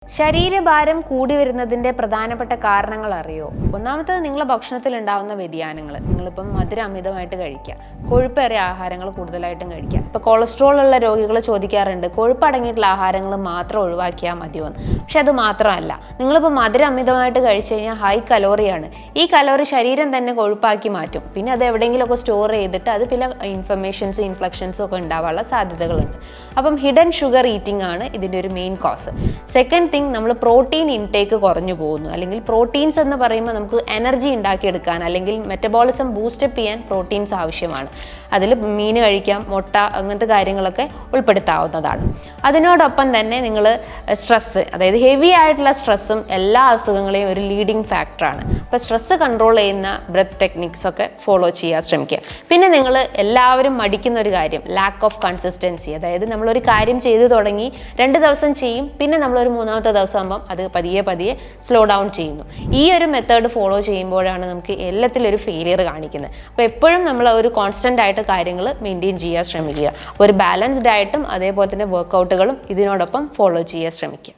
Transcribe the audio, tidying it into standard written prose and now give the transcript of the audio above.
ശരീരഭാരം കൂടി വരുന്നതിൻ്റെ പ്രധാനപ്പെട്ട കാരണങ്ങൾ അറിയോ? ഒന്നാമത്തേത് നിങ്ങളുടെ ഭക്ഷണത്തിൽ ഉണ്ടാകുന്ന വ്യതിയാനങ്ങൾ. നിങ്ങളിപ്പം മധുരം അമിതമായിട്ട് കഴിക്കുക, കൊഴുപ്പേറിയ ആഹാരങ്ങൾ കൂടുതലായിട്ടും കഴിക്കുക. ഇപ്പോൾ കൊളസ്ട്രോൾ ഉള്ള രോഗികൾ ചോദിക്കാറുണ്ട് കൊഴുപ്പ് അടങ്ങിയിട്ടുള്ള ആഹാരങ്ങൾ മാത്രം ഒഴിവാക്കിയാൽ മതിയോന്ന്. പക്ഷെ അത് മാത്രമല്ല, നിങ്ങളിപ്പോൾ മധുരം അമിതമായിട്ട് കഴിച്ചു കഴിഞ്ഞാൽ ഹൈ കലോറിയാണ്. ഈ കലോറി ശരീരം തന്നെ കൊഴുപ്പാക്കി മാറ്റും. പിന്നെ അത് എവിടെയെങ്കിലുമൊക്കെ സ്റ്റോർ ചെയ്തിട്ട് അത് പല ഇൻഫ്ലക്ഷൻസും ഒക്കെ ഉണ്ടാവാനുള്ള സാധ്യതകളുണ്ട്. അപ്പം ഹിഡൻ ഷുഗർ ഈറ്റിംഗ് ആണ് ഇതിൻ്റെ ഒരു മെയിൻ കോസ്. സെക്കൻഡ് തിങ്, നമ്മൾ പ്രോട്ടീൻ ഇൻടേക്ക് കുറഞ്ഞു പോകുന്നു. അല്ലെങ്കിൽ പ്രോട്ടീൻസ് എന്ന് പറയുമ്പോൾ നമുക്ക് എനർജി ഉണ്ടാക്കിയെടുക്കാൻ അല്ലെങ്കിൽ മെറ്റബോളിസം ബൂസ്റ്റപ്പ് ചെയ്യാൻ പ്രോട്ടീൻസ് ആവശ്യമാണ്. അതിൽ മീൻ കഴിക്കാം, മുട്ട, അങ്ങനത്തെ കാര്യങ്ങളൊക്കെ ഉൾപ്പെടുത്താവുന്നതാണ്. അതിനോടൊപ്പം തന്നെ നിങ്ങൾ സ്ട്രെസ്സ്, അതായത് ഹെവി ആയിട്ടുള്ള സ്ട്രെസ്സും എല്ലാ അസുഖങ്ങളെയും ഒരു ലീഡിങ് ഫാക്ടറാണ്. അപ്പോൾ സ്ട്രെസ്സ് കൺട്രോൾ ചെയ്യുന്ന ബ്രെത്ത് ടെക്നിക്സ് ഒക്കെ ഫോളോ ചെയ്യാൻ ശ്രമിക്കുക. പിന്നെ നിങ്ങൾ എല്ലാവരും മടിക്കുന്ന ഒരു കാര്യം, ലാക്ക് ഓഫ് കൺസിസ്റ്റൻസി. അതായത് നമ്മളൊരു കാര്യം ചെയ്തു തുടങ്ങി 2 ദിവസം ചെയ്യും, പിന്നെ നമ്മളൊരു 3ാമത്തെ ദിവസം ആകുമ്പം അത് പതിയെ സ്ലോ ഡൗൺ ചെയ്യുന്നു. ഈ ഒരു മെത്തേഡ് ഫോളോ ചെയ്യുമ്പോഴാണ് നമുക്ക് എല്ലാത്തിലും ഒരു ഫെയിലിയർ കാണിക്കുന്നത്. അപ്പോൾ എപ്പോഴും നമ്മൾ ഒരു കോൺസ്റ്റൻ്റ് ആയിട്ട് കാര്യങ്ങൾ മെയിൻറ്റെയിൻ ചെയ്യാൻ ശ്രമിക്കുക. ഒരു ബാലൻസ്ഡ് ഡയറ്റും അതേപോലെ തന്നെ വർക്കൗട്ടുകളും ഇതിനോടൊപ്പം ഫോളോ ചെയ്യാൻ ശ്രമിക്കുക.